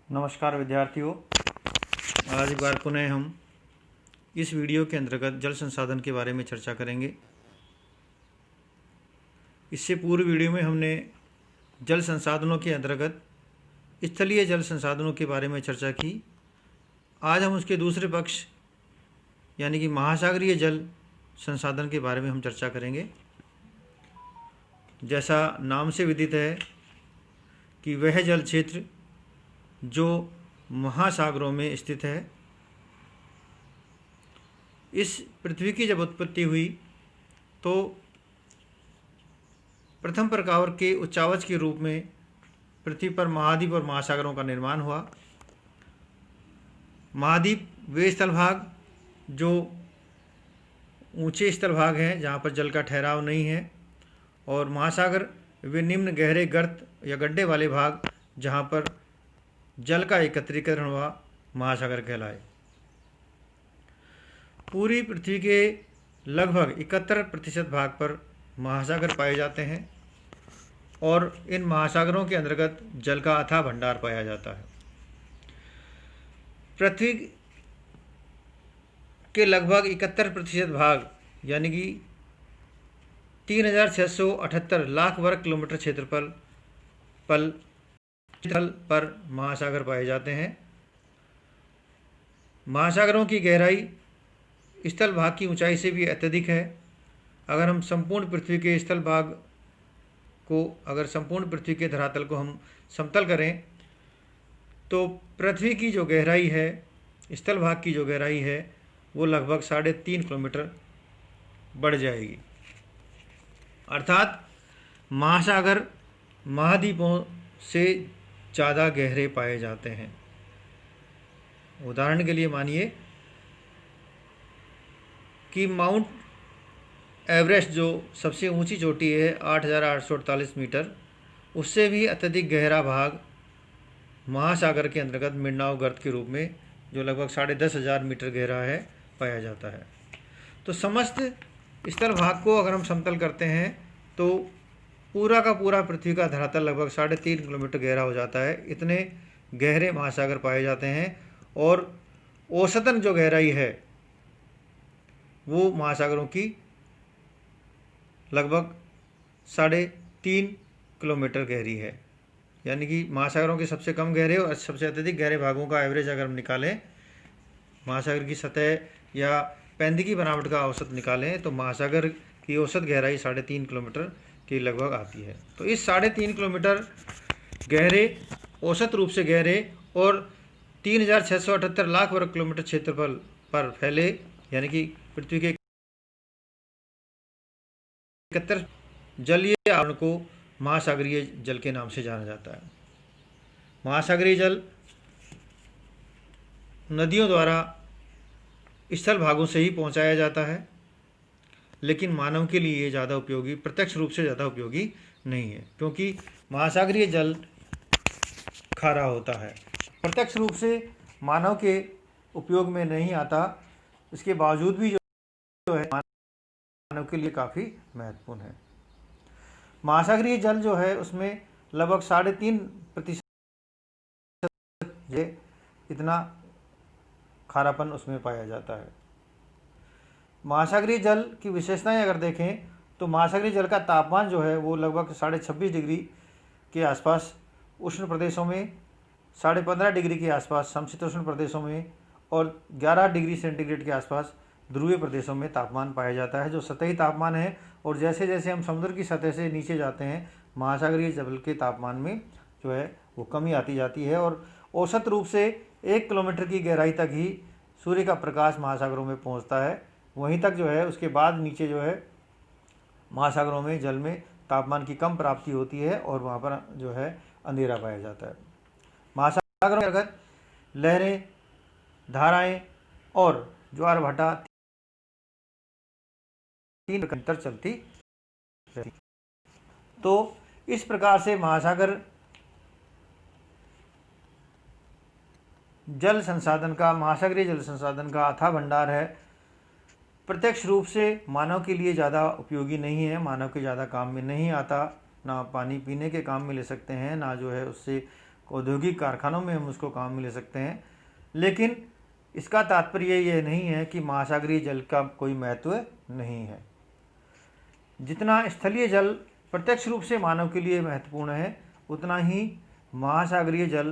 नमस्कार विद्यार्थियों। आज एक बार पुनः हम इस वीडियो के अंतर्गत जल संसाधन के बारे में चर्चा करेंगे। इससे पूर्व वीडियो में हमने जल संसाधनों के अंतर्गत स्थलीय जल संसाधनों के बारे में चर्चा की। आज हम उसके दूसरे पक्ष यानी कि महासागरीय जल संसाधन के बारे में हम चर्चा करेंगे। जैसा नाम से विदित है कि वह जल क्षेत्र जो महासागरों में स्थित है। इस पृथ्वी की जब उत्पत्ति हुई तो प्रथम प्रकार के उच्चावच के रूप में पृथ्वी पर महाद्वीप और महासागरों का निर्माण हुआ। महाद्वीप वे स्थलभाग जो ऊंचे स्थलभाग हैं जहाँ पर जल का ठहराव नहीं है, और महासागर वे निम्न गहरे गर्त या गड्ढे वाले भाग जहाँ पर जल का एकत्रीकरण हुआ महासागर कहलाए। पूरी पृथ्वी के लगभग 71% भाग पर महासागर पाए जाते हैं और इन महासागरों के अंतर्गत जल का अथाह भंडार पाया जाता है। पृथ्वी के लगभग 71% भाग यानी कि 3678 लाख वर्ग किलोमीटर क्षेत्रफल पर महासागर पाए जाते हैं। महासागरों की गहराई स्थल भाग की ऊंचाई से भी अत्यधिक है। अगर हम संपूर्ण पृथ्वी के धरातल को हम समतल करें तो पृथ्वी की जो गहराई है, स्थल भाग की जो गहराई है, वो लगभग 3.5 किलोमीटर बढ़ जाएगी। अर्थात महासागर महाद्वीपों से ज़्यादा गहरे पाए जाते हैं। उदाहरण के लिए मानिए कि माउंट एवरेस्ट जो सबसे ऊंची चोटी है 8,848 मीटर, उससे भी अत्यधिक गहरा भाग महासागर के अंतर्गत मिडनाव गर्त के रूप में जो लगभग 10,500 मीटर गहरा है पाया जाता है। तो समस्त स्थल भाग को अगर हम समतल करते हैं तो पूरा का पूरा पृथ्वी का धरातल लगभग 3.5 किलोमीटर गहरा हो जाता है। इतने गहरे महासागर पाए जाते हैं और औसतन जो गहराई है वो महासागरों की लगभग 3.5 किलोमीटर गहरी है। यानी कि महासागरों के सबसे कम गहरे और सबसे अत्यधिक गहरे भागों का एवरेज अगर हम निकालें, महासागर की सतह या पैंदी की बनावट का औसत निकालें तो महासागर की औसत गहराई 3.5 किलोमीटर के लगभग आती है। तो इस 3.5 किलोमीटर गहरे, औसत रूप से गहरे और 3678 लाख वर्ग किलोमीटर क्षेत्रफल पर फैले यानी कि पृथ्वी के 71 जलीय आवरण को महासागरीय जल के नाम से जाना जाता है। महासागरीय जल नदियों द्वारा स्थल भागों से ही पहुंचाया जाता है, लेकिन मानव के लिए ये ज़्यादा उपयोगी, प्रत्यक्ष रूप से ज़्यादा उपयोगी नहीं है, क्योंकि महासागरीय जल खारा होता है, प्रत्यक्ष रूप से मानव के उपयोग में नहीं आता। इसके बावजूद भी जो है मानव के लिए काफ़ी महत्वपूर्ण है। महासागरीय जल जो है उसमें लगभग 3.5% इतना खारापन उसमें पाया जाता है। महासागरीय जल की विशेषताएं अगर देखें तो महासागरीय जल का तापमान जो है वो लगभग 26.5 डिग्री के आसपास उष्ण प्रदेशों में, 15.5 डिग्री के आसपास समशीतोष्ण प्रदेशों में और 11 डिग्री सेंटीग्रेड के आसपास ध्रुवीय प्रदेशों में तापमान पाया जाता है, जो सतही तापमान है। और जैसे जैसे हम समुद्र की सतह से नीचे जाते हैं, महासागरीय जल के तापमान में जो है वो कमी आती जाती है और औसत रूप से 1 किलोमीटर की गहराई तक ही सूर्य का प्रकाश महासागरों में पहुँचता है। वहीं तक जो है, उसके बाद नीचे जो है महासागरों में जल में तापमान की कम प्राप्ति होती है और वहाँ पर जो है अंधेरा पाया जाता है। महासागरों के अंतर्गत लहरें, धाराएं और ज्वार भाटा 3 निरंतर चलती रहती। तो इस प्रकार से महासागर महासागरीय जल संसाधन का अथाह भंडार है। प्रत्यक्ष रूप से मानव के लिए ज़्यादा उपयोगी नहीं है, मानव के ज़्यादा काम में नहीं आता, ना पानी पीने के काम में ले सकते हैं, ना जो है उससे औद्योगिक कारखानों में हम उसको काम में ले सकते हैं। लेकिन इसका तात्पर्य ये नहीं है कि महासागरीय जल का कोई महत्व नहीं है। जितना स्थलीय जल प्रत्यक्ष रूप से मानव के लिए महत्वपूर्ण है, उतना ही महासागरीय जल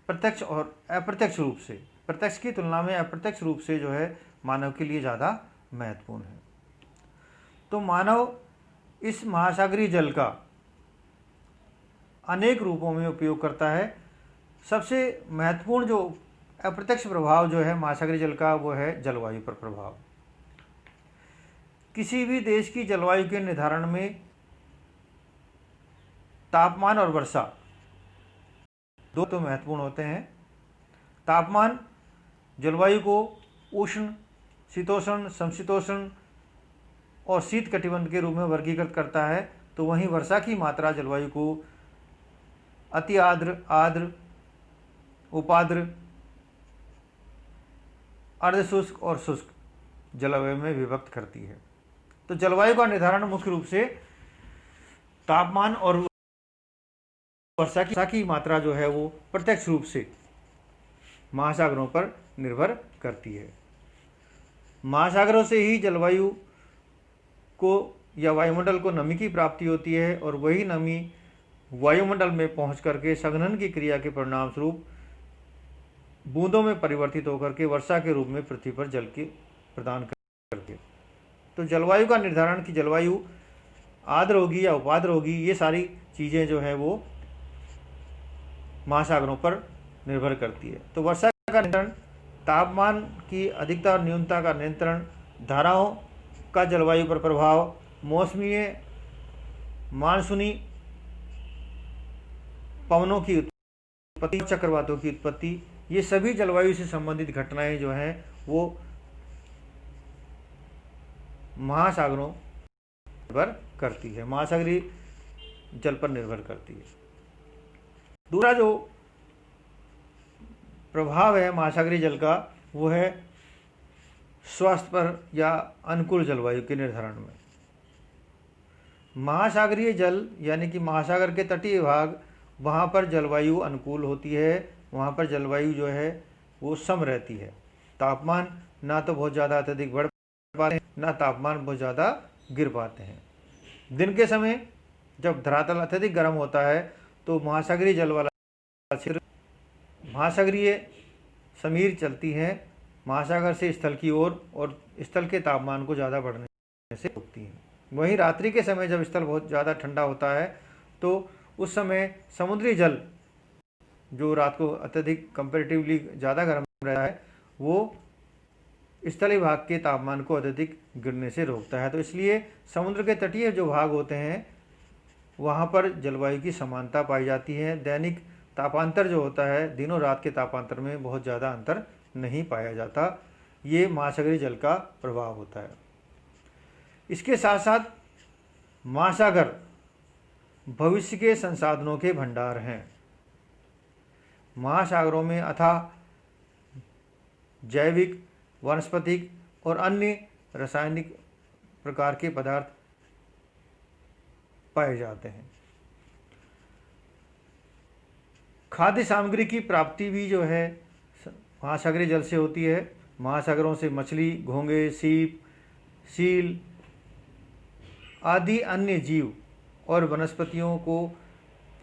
प्रत्यक्ष और अप्रत्यक्ष रूप से, प्रत्यक्ष की तुलना में अप्रत्यक्ष रूप से जो है मानव के लिए ज़्यादा महत्वपूर्ण है। तो मानव इस महासागरीय जल का अनेक रूपों में उपयोग करता है। सबसे महत्वपूर्ण जो अप्रत्यक्ष प्रभाव जो है महासागरीय जल का, वो है जलवायु पर प्रभाव। किसी भी देश की जलवायु के निर्धारण में तापमान और वर्षा दो तो महत्वपूर्ण होते हैं। तापमान जलवायु को उष्ण, शीतोष्ण, समशीतोष्ण और शीत कटिबंध के रूप में वर्गीकृत करता है, तो वहीं वर्षा की मात्रा जलवायु को अति आर्द्र, आर्द्र, उपाद्र, अर्धशुष्क और शुष्क जलवायु में विभक्त करती है। तो जलवायु का निर्धारण मुख्य रूप से तापमान और वर्षा की मात्रा जो है वो प्रत्यक्ष रूप से महासागरों पर निर्भर करती है। महासागरों से ही जलवायु को या वायुमंडल को नमी की प्राप्ति होती है, और वही नमी वायुमंडल में पहुंच करके संघनन की क्रिया के परिणाम स्वरूप बूंदों में परिवर्तित होकर के वर्षा के रूप में पृथ्वी पर जल के प्रदान करती है। तो जलवायु का निर्धारण की जलवायु आर्द्र होगी या उपाद्र होगी, ये सारी चीज़ें जो है वो महासागरों पर निर्भर करती है। तो वर्षा का नियंत्रण, तापमान की अधिकता और न्यूनता का नियंत्रण, धाराओं का जलवायु पर प्रभाव, मौसमीय मानसूनी पवनों की उत्पत्ति, चक्रवातों की उत्पत्ति, ये सभी जलवायु से संबंधित घटनाएं जो हैं वो महासागरों पर करती है, महासागरीय जल पर निर्भर करती है। दूसरा जो प्रभाव है महासागरीय जल का, वो है स्वास्थ्य पर या अनुकूल जलवायु के निर्धारण में। महासागरीय जल यानी कि महासागर के तटीय भाग, वहाँ पर जलवायु अनुकूल होती है, वहाँ पर जलवायु जो है वो सम रहती है। तापमान ना तो बहुत ज़्यादा अत्यधिक बढ़ पाते हैं, ना तापमान बहुत ज़्यादा गिर पाते हैं। दिन के समय जब धरातल अत्यधिक गर्म होता है तो महासागरीय जल वाला क्षेत्र, महासागरीय समीर चलती हैं महासागर से स्थल की ओर, और स्थल के तापमान को ज़्यादा बढ़ने से रोकती हैं। वहीं रात्रि के समय जब स्थल बहुत ज़्यादा ठंडा होता है तो उस समय समुद्री जल जो रात को अत्यधिक कंपैरेटिवली ज़्यादा गर्म रहता है, वो स्थलीय भाग के तापमान को अत्यधिक गिरने से रोकता है। तो इसलिए समुद्र के तटीय जो भाग होते हैं वहाँ पर जलवायु की समानता पाई जाती है। दैनिक तापांतर जो होता है, दिनों रात के तापांतर में बहुत ज़्यादा अंतर नहीं पाया जाता। ये महासागरीय जल का प्रभाव होता है। इसके साथ साथ महासागर भविष्य के संसाधनों के भंडार हैं। महासागरों में अथाह जैविक, वनस्पतिक और अन्य रासायनिक प्रकार के पदार्थ पाए जाते हैं। खाद्य सामग्री की प्राप्ति भी जो है महासागरीय जल से होती है। महासागरों से मछली, घोंगे, सीप, सील आदि अन्य जीव और वनस्पतियों को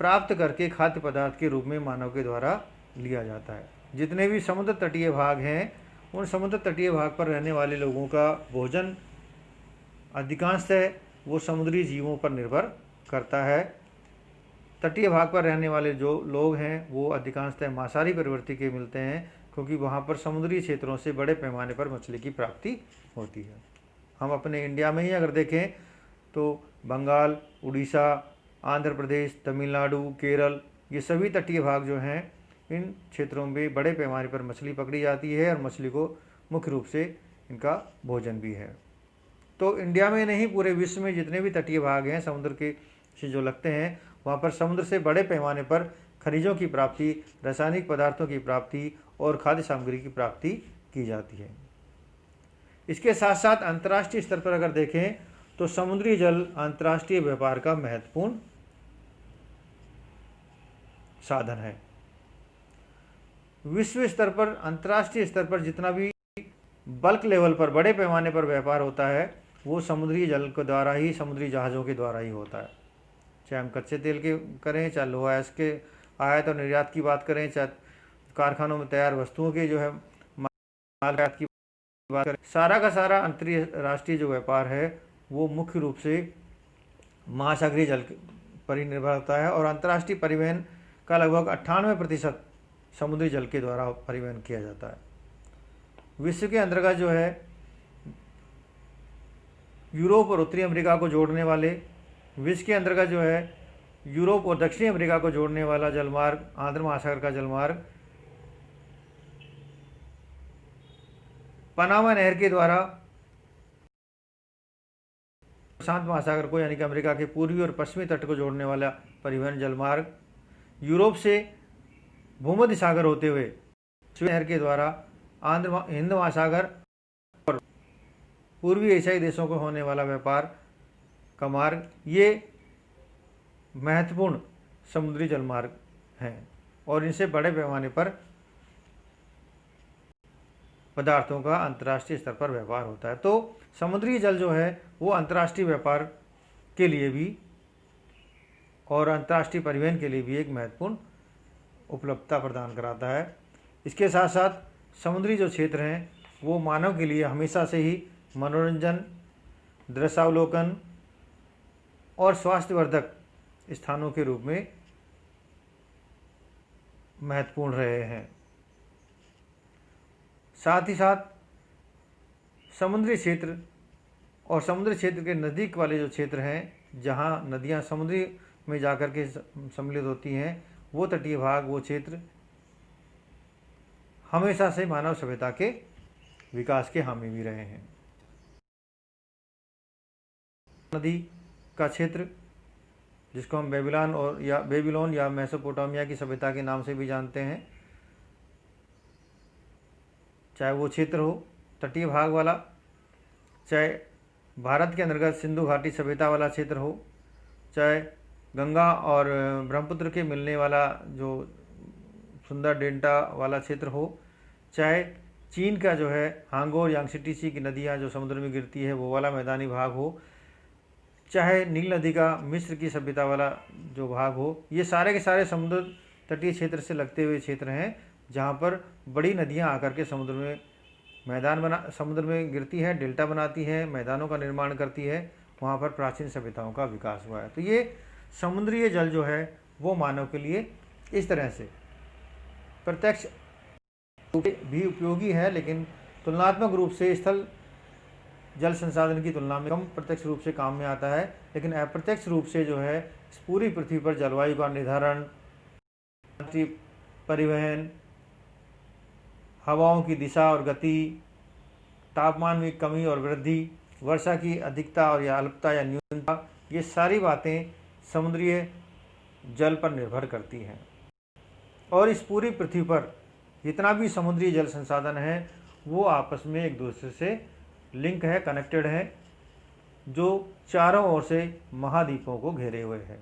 प्राप्त करके खाद्य पदार्थ के रूप में मानव के द्वारा लिया जाता है। जितने भी समुद्र तटीय भाग हैं, उन समुद्र तटीय भाग पर रहने वाले लोगों का भोजन अधिकांशतः वो समुद्री जीवों पर निर्भर करता है। तटीय भाग पर रहने वाले जो लोग हैं वो अधिकांशतः मांसाहारी प्रवृत्ति के मिलते हैं, क्योंकि वहाँ पर समुद्री क्षेत्रों से बड़े पैमाने पर मछली की प्राप्ति होती है। हम अपने इंडिया में ही अगर देखें तो बंगाल, उड़ीसा, आंध्र प्रदेश, तमिलनाडु, केरल, ये सभी तटीय भाग जो हैं, इन क्षेत्रों में बड़े पैमाने पर मछली पकड़ी जाती है और मछली को मुख्य रूप से इनका भोजन भी है। तो इंडिया में नहीं, पूरे विश्व में जितने भी तटीय भाग हैं समुद्र के से जो लगते हैं, वहाँ पर समुद्र से बड़े पैमाने पर खनिजों की प्राप्ति, रासायनिक पदार्थों की प्राप्ति और खाद्य सामग्री की प्राप्ति की जाती है। इसके साथ साथ अंतर्राष्ट्रीय स्तर पर अगर देखें तो समुद्री जल अंतर्राष्ट्रीय व्यापार का महत्वपूर्ण साधन है। विश्व स्तर पर, अंतर्राष्ट्रीय स्तर पर जितना भी बल्क लेवल पर, बड़े पैमाने पर व्यापार होता है वो समुद्री जल के द्वारा ही, समुद्री जहाज़ों के द्वारा ही होता है। चाहे हम कच्चे तेल के करें, चाहे लोहा गैस के आयात और निर्यात की बात करें, चाहे कारखानों में तैयार वस्तुओं के जो है माल आयात की बात करें, सारा का सारा अंतर्राष्ट्रीय जो व्यापार है वो मुख्य रूप से महासागरीय जल पर ही निर्भर होता है। और अंतर्राष्ट्रीय परिवहन का लगभग 98% समुद्री जल के द्वारा परिवहन किया जाता है। विश्व के अंतर्गत जो है यूरोप और उत्तरी अमेरिका को जोड़ने वाले, विश्व के अंतर्गत जो है यूरोप और दक्षिणी अमेरिका को जोड़ने वाला जलमार्ग, आंध्र महासागर का जलमार्ग पनामा नहर के द्वारा प्रशांत महासागर को, यानी कि अमेरिका के पूर्वी और पश्चिमी तट को जोड़ने वाला परिवहन जलमार्ग, यूरोप से भूमध्य सागर होते हुए नहर के द्वारा हिंद महासागर और पूर्वी एशियाई देशों को होने वाला व्यापार का मार्ग, ये महत्वपूर्ण समुद्री जलमार्ग हैं और इनसे बड़े पैमाने पर पदार्थों का अंतर्राष्ट्रीय स्तर पर व्यापार होता है। तो समुद्री जल जो है वो अंतर्राष्ट्रीय व्यापार के लिए भी और अंतर्राष्ट्रीय परिवहन के लिए भी एक महत्वपूर्ण उपलब्धता प्रदान कराता है। इसके साथ साथ समुद्री जो क्षेत्र हैं वो मानव के लिए हमेशा से ही मनोरंजन, दृश्यावलोकन और स्वास्थ्यवर्धक स्थानों के रूप में महत्वपूर्ण रहे हैं। साथ ही साथ समुद्री क्षेत्र और समुद्री क्षेत्र के नज़दीक वाले जो क्षेत्र हैं जहाँ नदियाँ समुद्री में जाकर के सम्मिलित होती हैं, वो तटीय भाग, वो क्षेत्र हमेशा से मानव सभ्यता के विकास के हामी भी रहे हैं। नदी का क्षेत्र जिसको हम बेबीलोन या मेसोपोटामिया की सभ्यता के नाम से भी जानते हैं, चाहे वो क्षेत्र हो तटीय भाग वाला, चाहे भारत के अंतर्गत सिंधु घाटी सभ्यता वाला क्षेत्र हो, चाहे गंगा और ब्रह्मपुत्र के मिलने वाला जो सुंदर डेल्टा वाला क्षेत्र हो, चाहे चीन का जो है हांगो यांगत्से टीसी की नदियाँ जो समुद्र में गिरती है वो वाला मैदानी भाग हो, चाहे नील नदी का मिस्र की सभ्यता वाला जो भाग हो, ये सारे के सारे समुद्र तटीय क्षेत्र से लगते हुए क्षेत्र हैं जहाँ पर बड़ी नदियाँ आकर के समुद्र में गिरती है, डेल्टा बनाती है, मैदानों का निर्माण करती है, वहाँ पर प्राचीन सभ्यताओं का विकास हुआ है। तो ये समुद्रीय जल जो है वो मानव के लिए इस तरह से प्रत्यक्ष भी उपयोगी है, लेकिन तुलनात्मक रूप से स्थल जल संसाधन की तुलना में कम प्रत्यक्ष रूप से काम में आता है। लेकिन अप्रत्यक्ष रूप से जो है इस पूरी पृथ्वी पर जलवायु का निर्धारण, परिवहन, हवाओं की दिशा और गति, तापमान में कमी और वृद्धि, वर्षा की अधिकता और या अल्पता या न्यूनता, ये सारी बातें समुद्रीय जल पर निर्भर करती हैं। और इस पूरी पृथ्वी पर जितना भी समुद्री जल संसाधन है वो आपस में एक दूसरे से लिंक है, कनेक्टेड है, जो चारों ओर से महाद्वीपों को घेरे हुए है।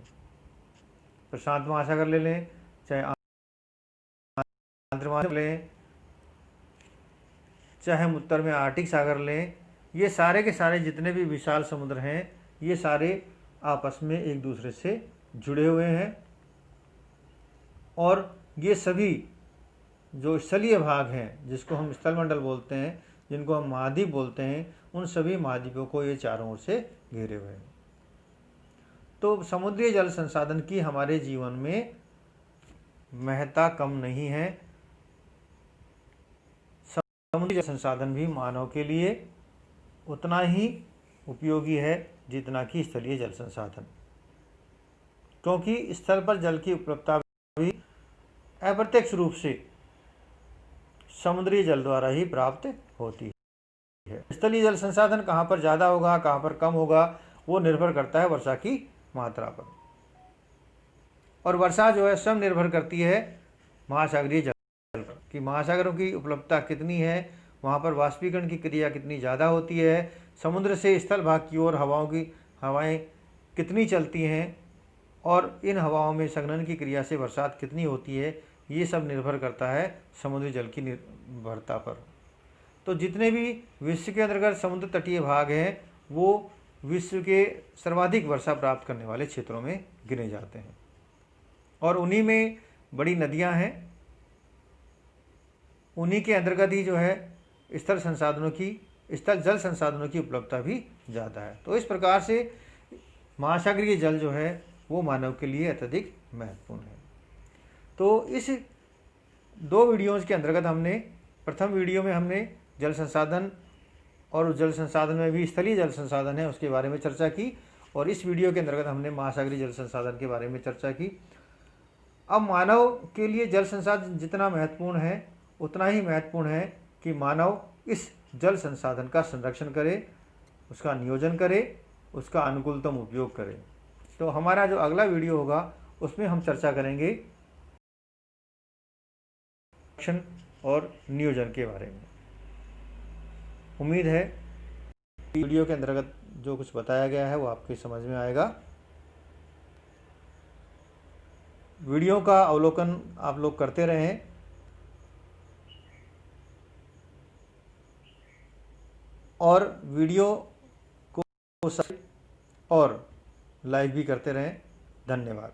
प्रशांत महासागर ले लें, चाहे आंध्र महासागर लें, चाहे हम उत्तर में आर्कटिक सागर लें, ये सारे के सारे जितने भी विशाल समुद्र हैं ये सारे आपस में एक दूसरे से जुड़े हुए हैं। और ये सभी जो स्थलीय भाग हैं जिसको हम स्थलमंडल बोलते हैं, जिनको हम महाद्वीप बोलते हैं, उन सभी महाद्वीपों को ये चारों ओर से घेरे हुए हैं। तो समुद्री जल संसाधन की हमारे जीवन में महत्ता कम नहीं है। समुद्री जल संसाधन भी मानव के लिए उतना ही उपयोगी है जितना कि स्थलीय जल संसाधन, क्योंकि स्थल पर जल की उपलब्धता भी अप्रत्यक्ष रूप से समुद्री जल द्वारा ही प्राप्त होती है। स्थलीय जल संसाधन कहाँ पर ज़्यादा होगा, कहाँ पर कम होगा, वो निर्भर करता है वर्षा की मात्रा पर। और वर्षा जो है स्वयं निर्भर करती है महासागरीय जल पर कि महासागरों की उपलब्धता कितनी है, वहाँ पर वाष्पीकरण की क्रिया कितनी ज़्यादा होती है, समुद्र से स्थल भाग की ओर हवाएं कितनी चलती हैं और इन हवाओं में संघनन की क्रिया से बरसात कितनी होती है, ये सब निर्भर करता है समुद्री जल की निर्भरता पर। तो जितने भी विश्व के अंतर्गत समुद्र तटीय भाग हैं वो विश्व के सर्वाधिक वर्षा प्राप्त करने वाले क्षेत्रों में गिने जाते हैं, और उन्हीं में बड़ी नदियां हैं, उन्हीं के अंतर्गत ही जो है स्थल जल संसाधनों की उपलब्धता भी ज़्यादा है। तो इस प्रकार से महासागरीय जल जो है वो मानव के लिए अत्यधिक महत्वपूर्ण है। तो इस 2 वीडियोज़ के अंतर्गत हमने, प्रथम वीडियो में हमने जल संसाधन और जल संसाधन में भी स्थलीय जल संसाधन है उसके बारे में चर्चा की, और इस वीडियो के अंतर्गत हमने महासागरीय जल संसाधन के बारे में चर्चा की। अब मानव के लिए जल संसाधन जितना महत्वपूर्ण है उतना ही महत्वपूर्ण है कि मानव इस जल संसाधन का संरक्षण करे, उसका नियोजन करे, उसका अनुकूलतम उपयोग करे। तो हमारा जो अगला वीडियो होगा उसमें हम चर्चा करेंगे संरक्षण और नियोजन के बारे में। उम्मीद है वीडियो के अंतर्गत जो कुछ बताया गया है वो आपके समझ में आएगा। वीडियो का अवलोकन आप लोग करते रहें और वीडियो को और लाइक भी करते रहें। धन्यवाद।